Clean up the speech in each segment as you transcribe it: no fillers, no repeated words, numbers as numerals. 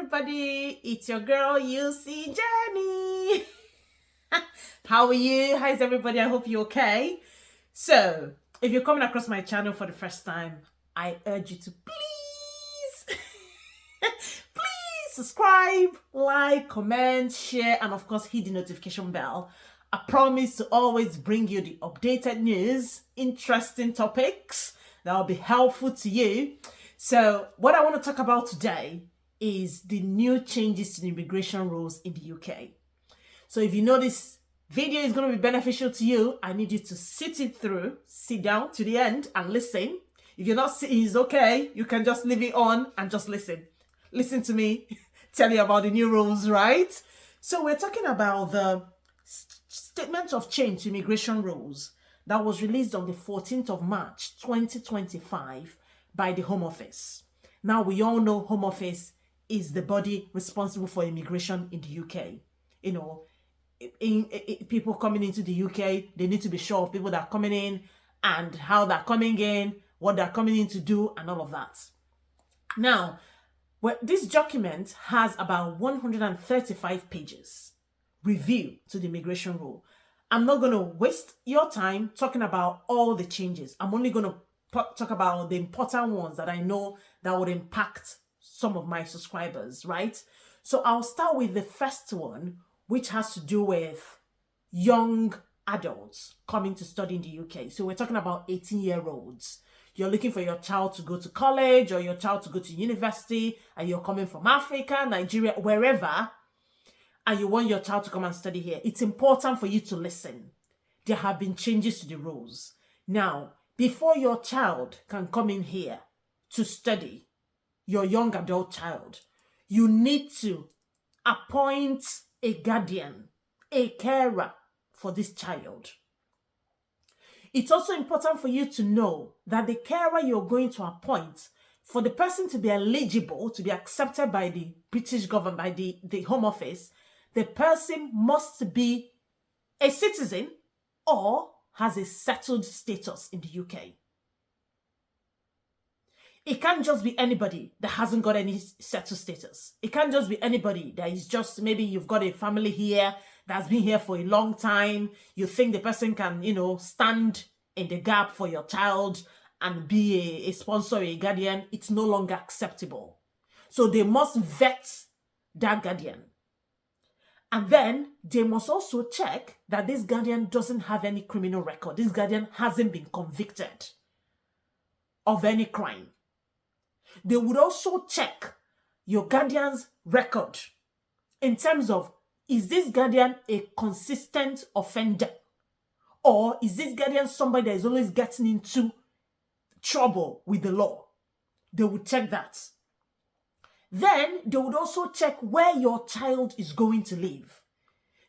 everybody, it's your girl UC Jenny. How are you? How's everybody? I hope you're okay. So, if you're coming across my channel for the first time, I urge you to please, please subscribe, like, comment, share, and of course hit the notification bell. I promise to always bring you the updated news, interesting topics that will be helpful to you. So what I want to talk about today is the new changes to the immigration rules in the UK. So if you know this video is going to be beneficial to you, I need you to sit down to the end and listen. If you're not sitting, it's okay. You can just leave it on and just listen. Listen to me tell you about the new rules, right? So we're talking about the statement of change to immigration rules that was released on the 14th of March 2025 by the Home Office. Now, we all know Home Office is the body responsible for immigration in the UK. You know, people coming into the UK, they need to be sure of people that are coming in and how they're coming in, what they're coming in to do, and all of that. Now, this document has about 135 pages review to the immigration rule. I'm not going to waste your time talking about all the changes. I'm only going to talk about the important ones that I know that would impact some of my subscribers, right? So I'll start with the first one, which has to do with young adults coming to study in the UK. So we're talking about 18-year-olds. You're looking for your child to go to college or your child to go to university, and you're coming from Africa, Nigeria, wherever, and you want your child to come and study here. It's important for you to listen. There have been changes to the rules. Now, before your child can come in here to study, your young adult child, you need to appoint a guardian, a carer for this child. It's also important for you to know that the carer you're going to appoint, for the person to be eligible, to be accepted by the British government, by the Home Office, the person must be a citizen or has a settled status in the UK. It can't just be anybody that hasn't got any settled status. It can't just be anybody that is just, maybe you've got a family here that's been here for a long time. You think the person can, stand in the gap for your child and be a sponsor or a guardian. It's no longer acceptable. So they must vet that guardian. And then they must also check that this guardian doesn't have any criminal record. This guardian hasn't been convicted of any crime. They would also check your guardian's record in terms of, is this guardian a consistent offender? Or is this guardian somebody that is always getting into trouble with the law? They would check that. Then they would also check where your child is going to live.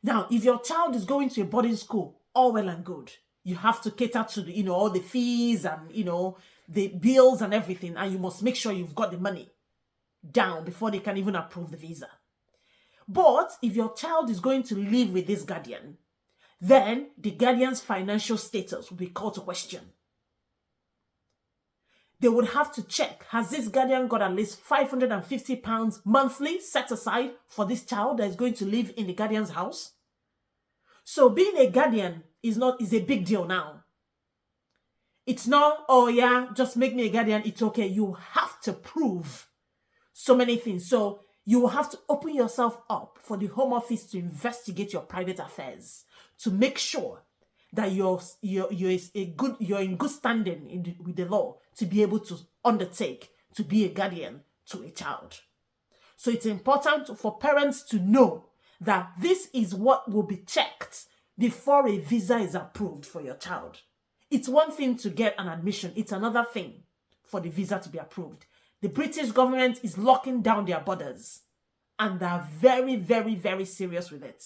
Now, if your child is going to a boarding school, all well and good. You have to cater to all the fees and the bills and everything, and you must make sure you've got the money down before they can even approve the visa. But if your child is going to live with this guardian, then the guardian's financial status will be called to question. They would have to check, has this guardian got at least £550 monthly set aside for this child that is going to live in the guardian's house? So being a guardian is a big deal now. It's not, oh yeah, just make me a guardian, it's okay. You have to prove so many things. So you will have to open yourself up for the Home Office to investigate your private affairs, to make sure that you're in good standing with the law to be able to undertake to be a guardian to a child. So it's important for parents to know that this is what will be checked before a visa is approved for your child. It's one thing to get an admission. It's another thing for the visa to be approved. The British government is locking down their borders, and they're very, very, very serious with it.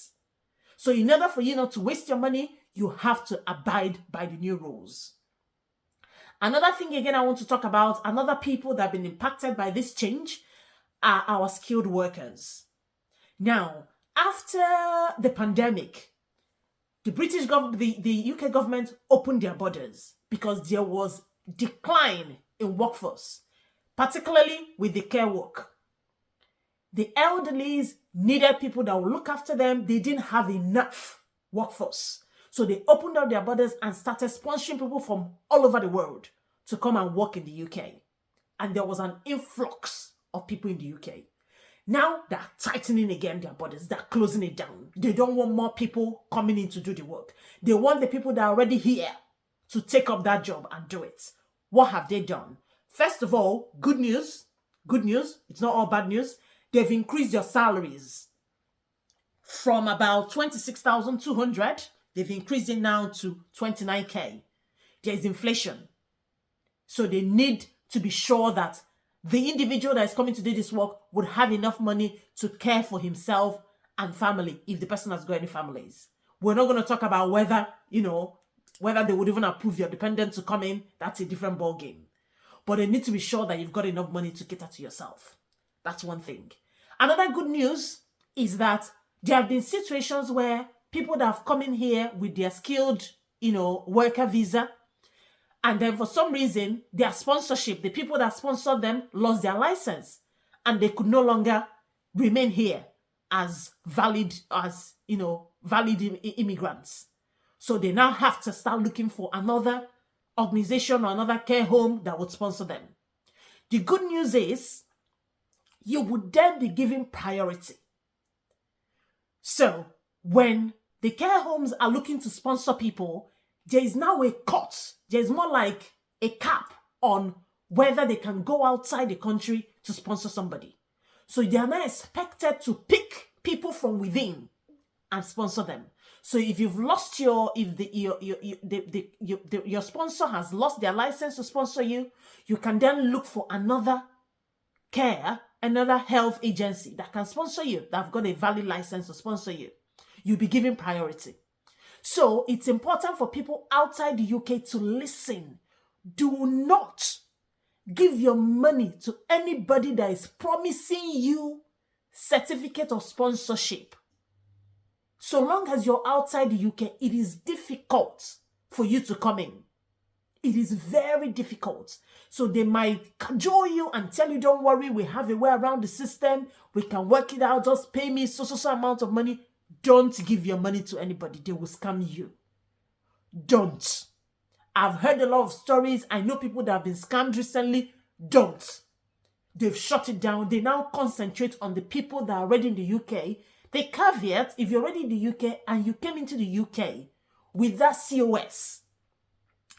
So in order for you not to waste your money, you have to abide by the new rules. Another thing again I want to talk about, another people that have been impacted by this change are our skilled workers. Now, after the pandemic, the UK government opened their borders because there was decline in workforce, particularly with the care work. The elderlies needed people that would look after them. They didn't have enough workforce. So they opened up their borders and started sponsoring people from all over the world to come and work in the UK. And there was an influx of people in the UK. Now they're tightening again their borders. They're closing it down. They don't want more people coming in to do the work. They want the people that are already here to take up that job and do it. What have they done? First of all, good news. Good news. It's not all bad news. They've increased your salaries from about 26,200. They've increased it now to 29K. There's inflation. So they need to be sure that the individual that is coming to do this work would have enough money to care for himself and family, if the person has got any families. We're not going to talk about whether, whether they would even approve your dependent to come in. That's a different ballgame. But they need to be sure that you've got enough money to cater to yourself. That's one thing. Another good news is that there have been situations where people that have come in here with their skilled, worker visa, and then for some reason, their sponsorship, the people that sponsored them lost their license and they could no longer remain here as valid immigrants. So they now have to start looking for another organization or another care home that would sponsor them. The good news is you would then be given priority. So when the care homes are looking to sponsor people, there is now a cut. There is more like a cap on whether they can go outside the country to sponsor somebody. So they are now expected to pick people from within and sponsor them. So if you've lost your sponsor has lost their license to sponsor you, you can then look for another health agency that can sponsor you, that have got a valid license to sponsor you. You'll be given priority. So it's important for people outside the UK to listen. Do not give your money to anybody that is promising you certificate of sponsorship. So long as you're outside the UK, it is difficult for you to come in. It is very difficult. So they might cajole you and tell you, don't worry, we have a way around the system. We can work it out. Just pay me so amount of money. Don't give your money to anybody. They will scam you. Don't. I've heard a lot of stories. I know people that have been scammed recently. Don't. They've shut it down. They now concentrate on the people that are already in the UK. The caveat, if you're already in the UK and you came into the UK with that COS,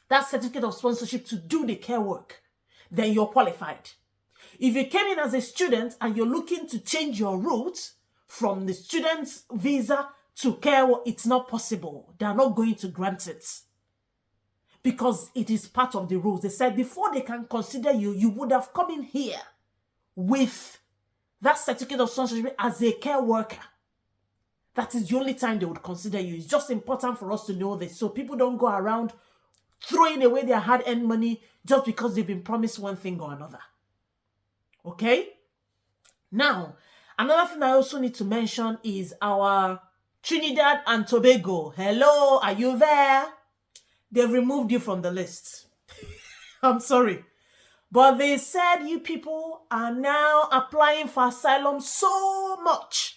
that certificate of sponsorship to do the care work, then you're qualified. If you came in as a student and you're looking to change your route from the student's visa to care work, it's not possible. They are not going to grant it because it is part of the rules. They said before they can consider you, you would have come in here with that certificate of sponsorship as a care worker. That is the only time they would consider you. It's just important for us to know this so people don't go around throwing away their hard-earned money just because they've been promised one thing or another. Okay? Now, another thing I also need to mention is our Trinidad and Tobago. Hello, are you there? They've removed you from the list. I'm sorry. But they said you people are now applying for asylum so much.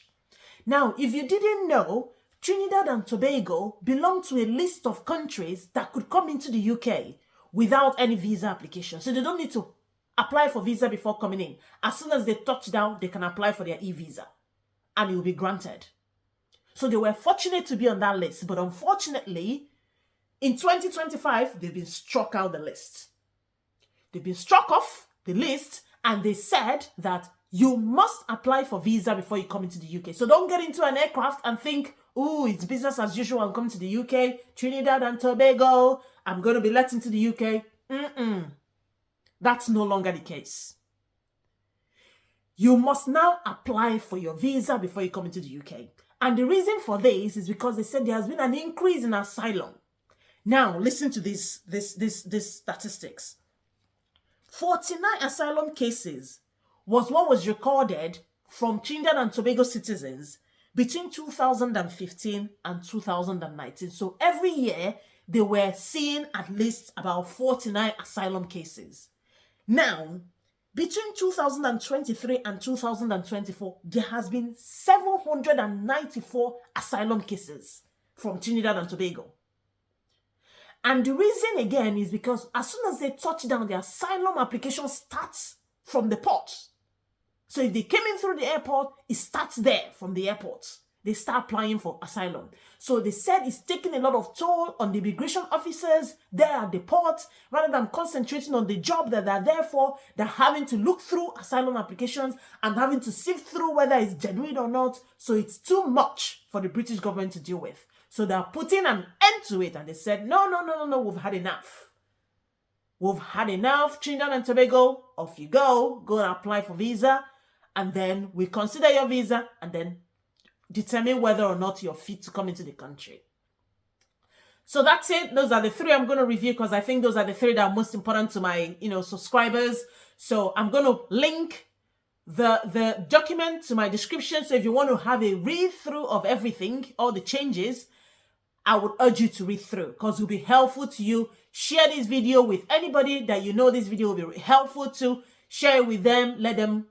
Now, if you didn't know, Trinidad and Tobago belong to a list of countries that could come into the UK without any visa application. So they don't need to apply for visa before coming in. As soon as they touch down, they can apply for their e-visa and it will be granted. So they were fortunate to be on that list. But unfortunately, in 2025, they've been struck out the list. They've been struck off the list and they said that you must apply for visa before you come into the UK. So don't get into an aircraft and think, oh, it's business as usual. I'm coming to the UK, Trinidad and Tobago. I'm going to be let into the UK. That's no longer the case. You must now apply for your visa before you come into the UK. And the reason for this is because they said there has been an increase in asylum. Now, listen to these statistics. 49 asylum cases was what was recorded from Trinidad and Tobago citizens between 2015 and 2019. So every year, they were seeing at least about 49 asylum cases. Now, Between 2023 and 2024, there has been 794 asylum cases from Trinidad and Tobago. And the reason again is because as soon as they touch down, the asylum application starts from the port. So if they came in through the airport, it starts there from the airport. They start applying for asylum. So they said it's taking a lot of toll on the immigration officers there at the port. Rather than concentrating on the job that they're there for, they're having to look through asylum applications and having to sift through whether it's genuine or not. So it's too much for the British government to deal with. So they're putting an end to it. And they said, no, we've had enough. We've had enough. Trinidad and Tobago, off you go. Go and apply for visa. And then we consider your visa and then determine whether or not you're fit to come into the country. So that's it. Those are the three I'm going to review because I think those are the three that are most important to my, subscribers. So I'm going to link the document to my description. So if you want to have a read through of everything, all the changes, I would urge you to read through because it will be helpful to you. Share this video with anybody that you know this video will be helpful to. Share it with them. Let them,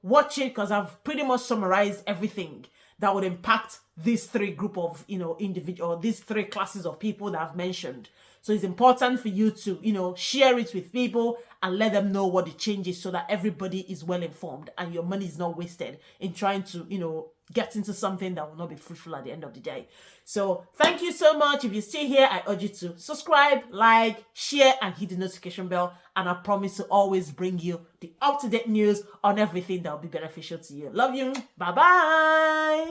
watch it because I've pretty much summarized everything that would impact these three group of, individual, these three classes of people that I've mentioned. So it's important for you to, share it with people and let them know what the change is so that everybody is well informed and your money is not wasted in trying to, get into something that will not be fruitful at the end of the day. So thank you so much. If you're still here, I urge you to subscribe, like, share, and hit the notification bell. And I promise to always bring you the up-to-date news on everything that will be beneficial to you. Love you. Bye-bye.